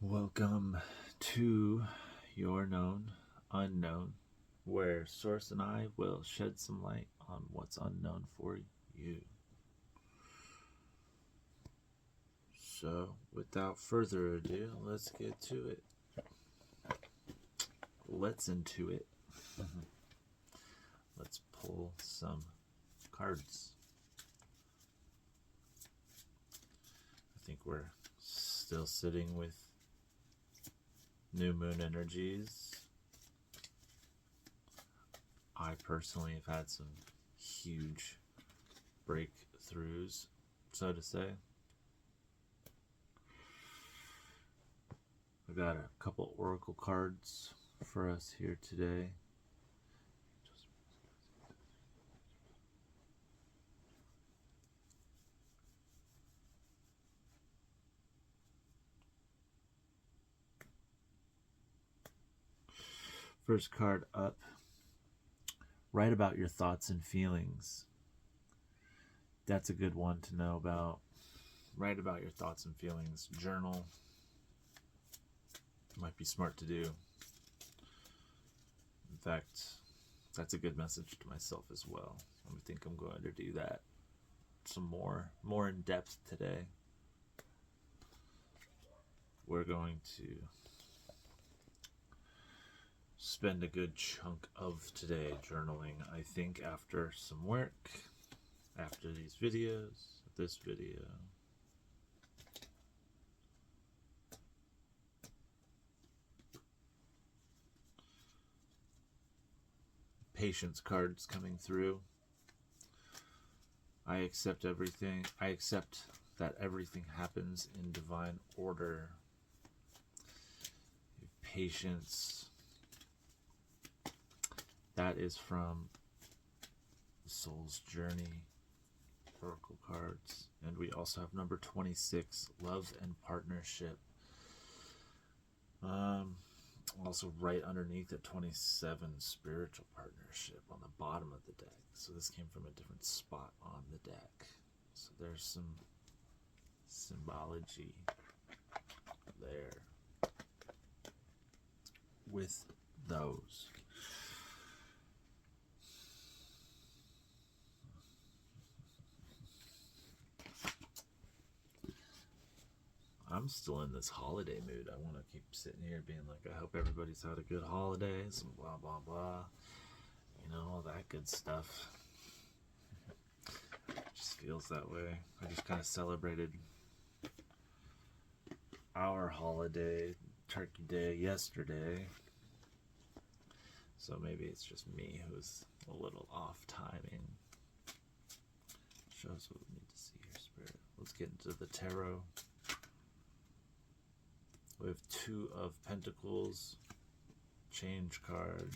Welcome to Your Known Unknown, where Source and I will shed some light on what's unknown for you. So, without further ado, let's get to it. Let's into it. Let's pull some cards. I think we're still sitting with new moon energies. I personally have had some huge breakthroughs, so to say. I got a couple oracle cards for us here today. First card up, write about your thoughts and feelings. That's a good one to know about. Write about your thoughts and feelings. Journal. Might be smart to do. In fact, that's a good message to myself as well. I think I'm going to do that some more in depth today. We're going to spend a good chunk of today journaling, I think, after some work, after these videos, this video. Patience cards coming through. I accept everything. I accept that everything happens in divine order. Patience. That is from the Soul's Journey Oracle cards. And we also have number 26, Love and Partnership. Also right underneath at 27, Spiritual Partnership on the bottom of the deck. So this came from a different spot on the deck. So there's some symbology there with those. I'm still in this holiday mood. I want to keep sitting here being like, I hope everybody's had a good holiday, some blah, blah, blah. You know, all that good stuff. It just feels that way. I just kind of celebrated our holiday, Turkey Day, yesterday. So maybe it's just me who's a little off timing. Shows what we need to see here, Spirit. Let's get into the tarot. We have Two of Pentacles, Change card.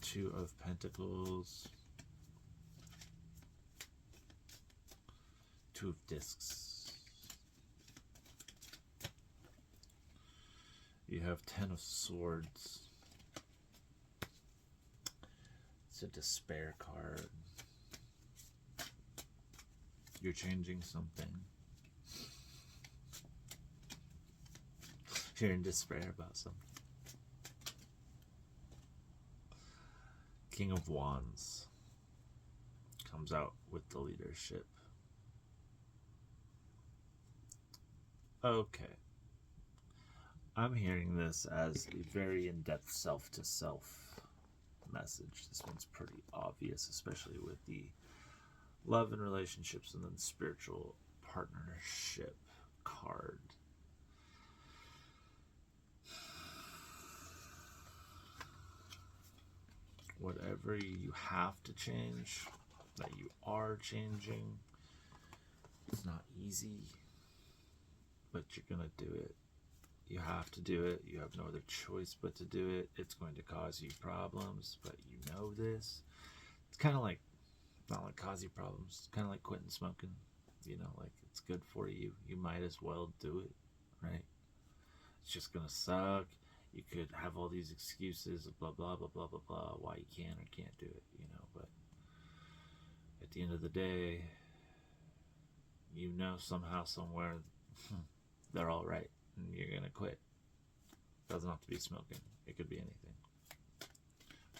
Two of Pentacles. Two of Discs. You have Ten of Swords. It's a despair card. You're changing something. You're in despair about something. King of Wands comes out with the leadership. Okay. I'm hearing this as a very in-depth self-to-self message. This one's pretty obvious, especially with the love and relationships and then spiritual partnership card. Whatever you have to change, that you are changing, it's not easy, but you're gonna do it. You have to do it. You have no other choice but to do it. It's going to cause you problems, but you know this. It's kind of like, not like cause you problems, it's kind of like quitting smoking. You know, like, it's good for you. You might as well do it, right? It's just gonna suck. You could have all these excuses, blah, blah, blah, blah, blah, blah, why you can or can't do it, you know, but it at the end of the day, you know somehow, somewhere, they're all right, and you're gonna quit. Doesn't have to be smoking. It could be anything.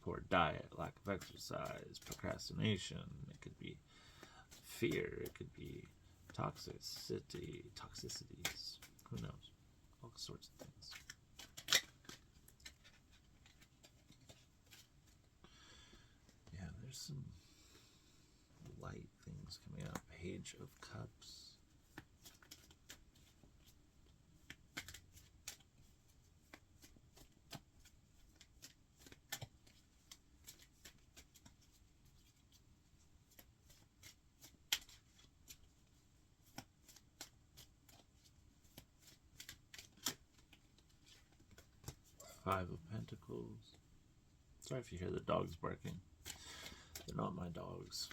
Poor diet, lack of exercise, procrastination. It could be fear. It could be toxicities. Who knows? All sorts of things. Yeah, there's some light things coming out. Page of Cups. Five of Pentacles. Sorry if you hear the dogs barking. They're not my dogs.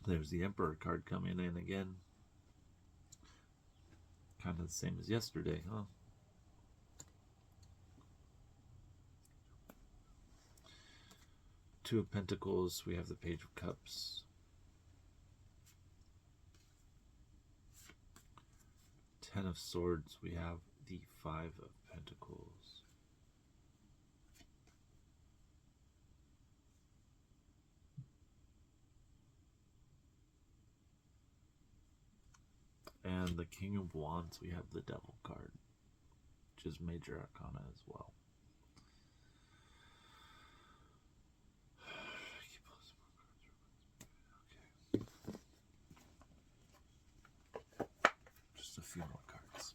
There's the Emperor card coming in again. Kind of the same as yesterday, huh? Two of Pentacles, we have the Page of Cups. Ten of Swords, we have the Five of Pentacles. And the King of Wands, we have the Devil card, which is Major Arcana as well. Okay. Just a few more cards.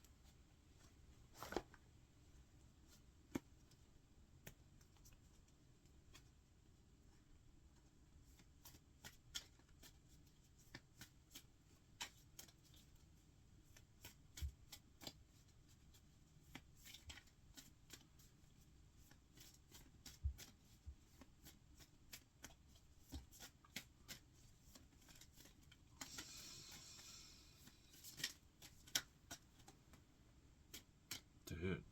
Dude.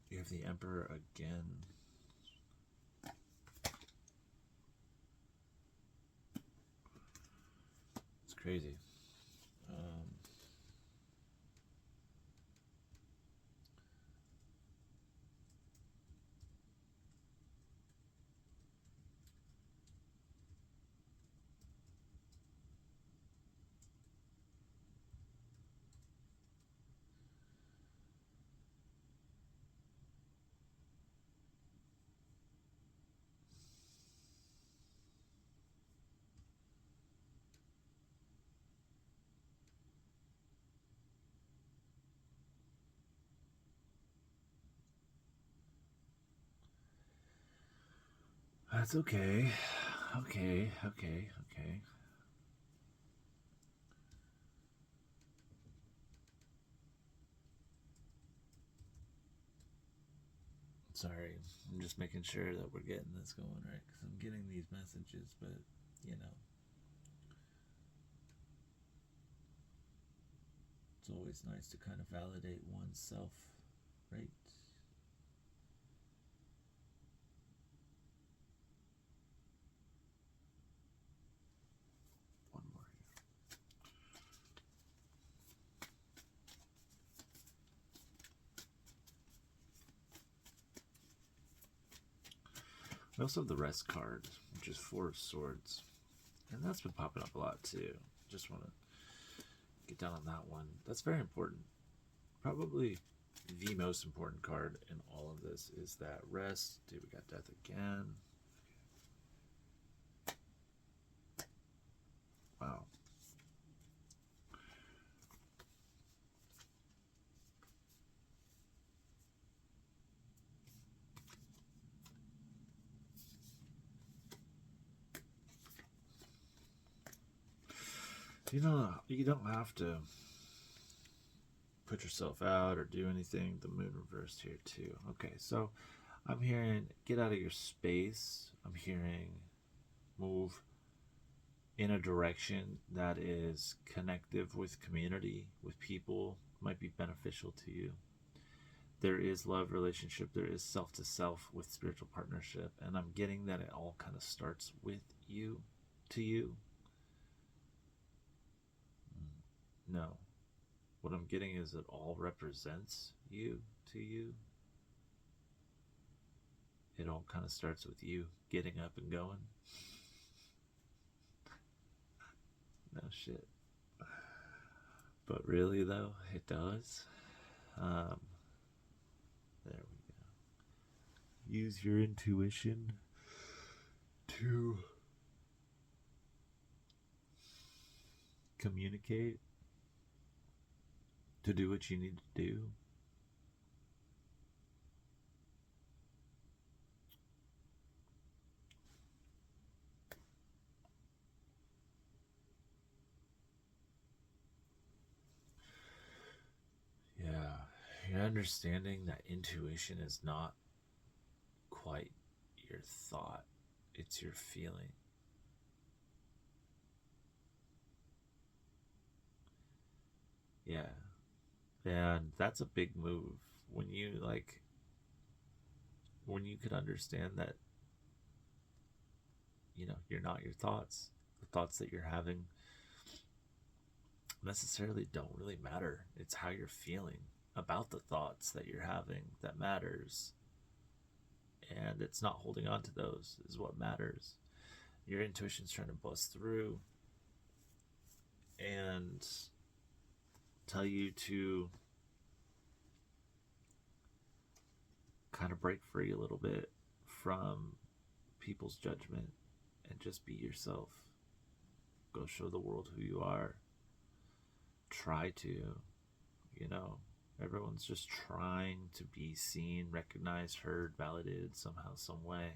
You have the Emperor again. It's crazy. That's okay. Okay. Sorry, I'm just making sure that we're getting this going right, because I'm getting these messages, but, you know. It's always nice to kind of validate oneself, right? One more here. We also have the Rest card, which is Four of Swords. And that's been popping up a lot too. Just want to get down on that one. That's very important. Probably the most important card in all of this is that Rest. Dude, we got Death again. Wow. You don't have to put yourself out or do anything. The moon reversed here too. Okay, so I'm hearing get out of your space. I'm hearing move in a direction that is connective with community, with people, might be beneficial to you. There is love relationship, there is self to self with spiritual partnership, and I'm getting that it all kind of starts with you, to you. No. What I'm getting is it all represents you, to you. It all kind of starts with you getting up and going. No shit. But really, though, it does. There we go. Use your intuition to communicate, to do what you need to do. Yeah, you're understanding that intuition is not quite your thought, it's your feeling. Yeah. And that's a big move when you could understand that, you're not your thoughts. The thoughts that you're having necessarily don't really matter. It's how you're feeling about the thoughts that you're having that matters. And it's not holding on to those is what matters. Your intuition's trying to bust through and tell you to kind of break free a little bit from people's judgment and just be yourself. Go show the world who you are. Try to, everyone's just trying to be seen, recognized, heard, validated somehow, some way.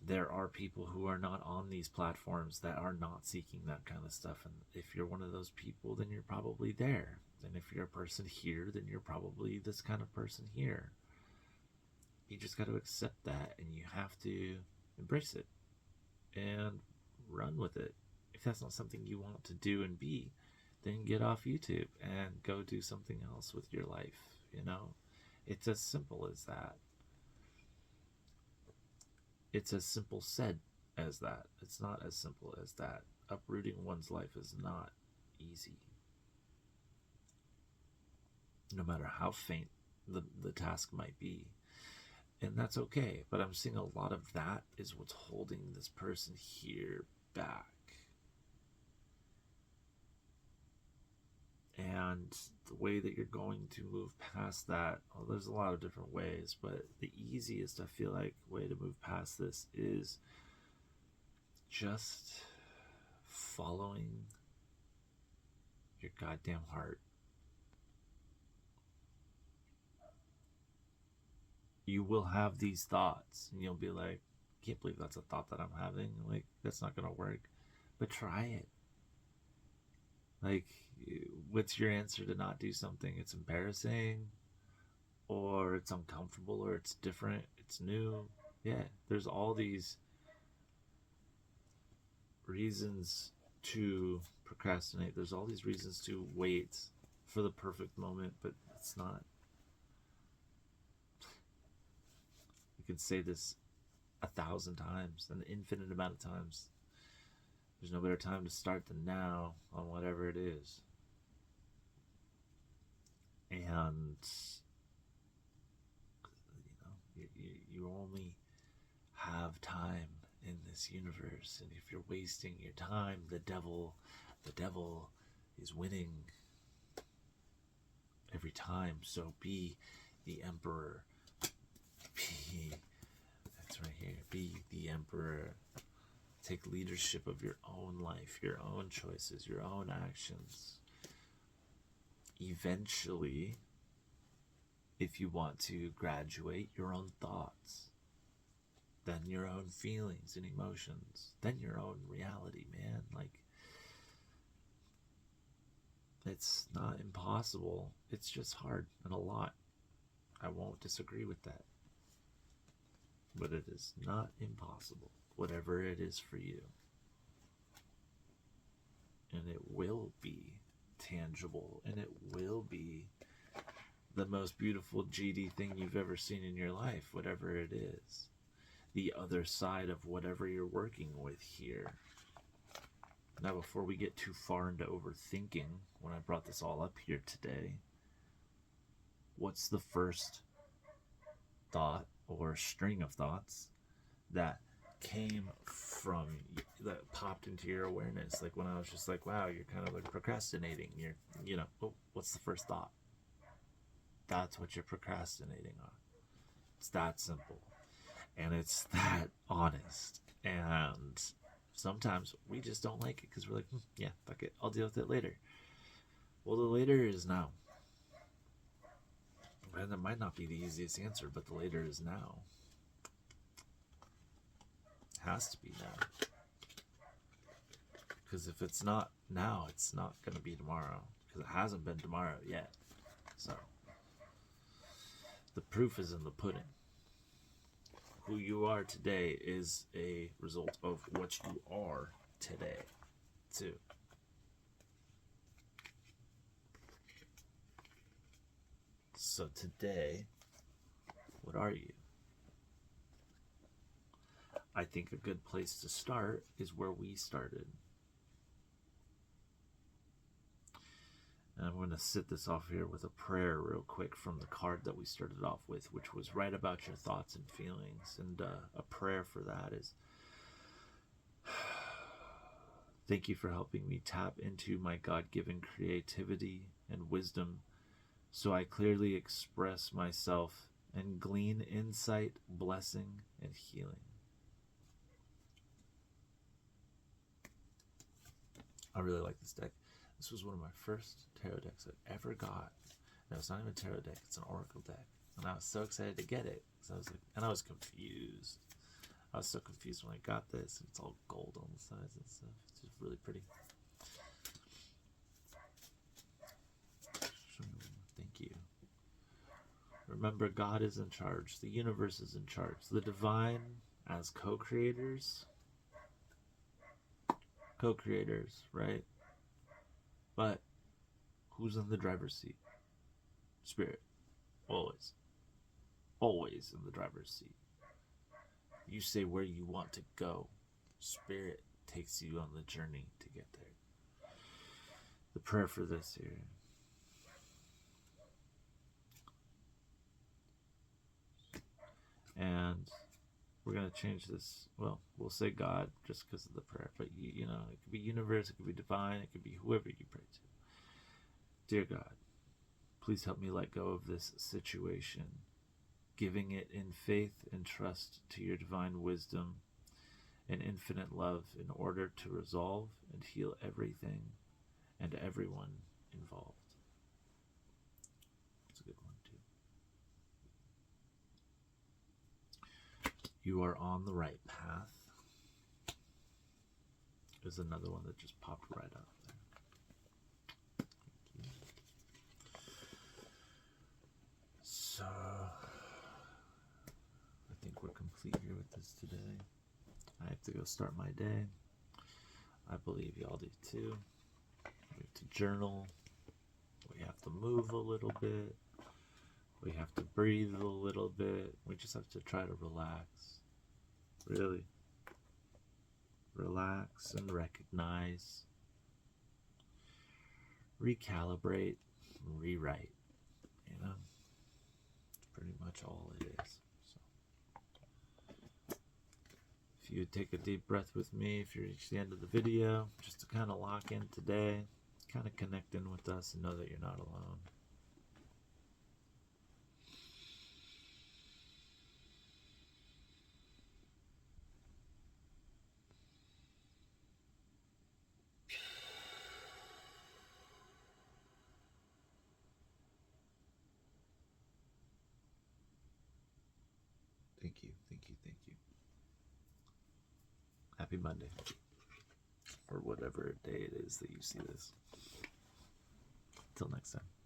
There are people who are not on these platforms that are not seeking that kind of stuff. And if you're one of those people, then you're probably there. And if you're a person here, then you're probably this kind of person here. You just got to accept that, and you have to embrace it and run with it. If that's not something you want to do and be, then get off YouTube and go do something else with your life. It's as simple as that. It's as simple said as that. It's not as simple as that. Uprooting one's life is not easy. No matter how faint the task might be. And that's okay. But I'm seeing a lot of that is what's holding this person here back. And the way that you're going to move past that, well, there's a lot of different ways, but the easiest, I feel like, way to move past this is just following your goddamn heart. You will have these thoughts, and you'll be like, I can't believe that's a thought that I'm having. Like, that's not going to work. But try it. Like, what's your answer to not do something? It's embarrassing, or it's uncomfortable, or it's different, it's new. Yeah, there's all these reasons to procrastinate. There's all these reasons to wait for the perfect moment, but it's not. You could say this 1,000 times, an infinite amount of times. There's no better time to start than now on whatever it is. And you only have time in this universe, and if you're wasting your time, the devil is winning every time. So be the emperor. That's right here. Be the emperor. Take leadership of your own life, your own choices, your own actions. Eventually, if you want to graduate, your own thoughts, then your own feelings and emotions, then your own reality, man. Like, It's not impossible. It's just hard and a lot. I won't disagree with that. But it is not impossible, whatever it is for you. And it will be tangible, and it will be the most beautiful GD thing you've ever seen in your life, whatever it is. The other side of whatever you're working with here. Now, before we get too far into overthinking, when I brought this all up here today, what's the first thought or string of thoughts that came from, that popped into your awareness? Like when I was just like, wow, you're kind of like procrastinating. Oh, what's the first thought? That's what you're procrastinating on. It's that simple. And it's that honest. And sometimes we just don't like it because we're like, yeah, fuck it, I'll deal with it later. Well, the later is now. And it might not be the easiest answer, but the later is now. It has to be now. Because if it's not now, it's not going to be tomorrow. Because it hasn't been tomorrow yet. So, the proof is in the pudding. Who you are today is a result of what you are today, too. So today, what are you? I think a good place to start is where we started. And I'm going to sit this off here with a prayer real quick from the card that we started off with, which was write about your thoughts and feelings. And a prayer for that is, thank you for helping me tap into my God-given creativity and wisdom so I clearly express myself and glean insight, blessing, and healing. I really like this deck. This was one of my first tarot decks I ever got. No, it's not even a tarot deck, it's an oracle deck. And I was so excited to get it. I was like, and I was confused. I was so confused when I got this. It's all gold on the sides and stuff. It's just really pretty. Thank you. Remember, God is in charge. The universe is in charge. The divine, as co-creators, right? But who's in the driver's seat? Spirit. Always. Always in the driver's seat. You say where you want to go. Spirit takes you on the journey to get there. The prayer for this here. And we're going to change this. Well, we'll say God just because of the prayer. But, you know, it could be universe, it could be divine, it could be whoever you pray to. Dear God, please help me let go of this situation, giving it in faith and trust to your divine wisdom and infinite love in order to resolve and heal everything and everyone involved. That's a good one, too. You are on the right path. There's another one that just popped right up there. Thank you. So, I think we're complete here with this today. I have to go start my day. I believe y'all do too. We have to journal. We have to move a little bit. We have to breathe a little bit. We just have to try to relax. Really. Relax and recognize. Recalibrate. Rewrite. You know? It's pretty much all it is. If you would take a deep breath with me, if you reach the end of the video, just to kind of lock in today, kind of connect in with us and know that you're not alone. Thank you, thank you, thank you. Happy Monday, or whatever day it is that you see this. Till next time.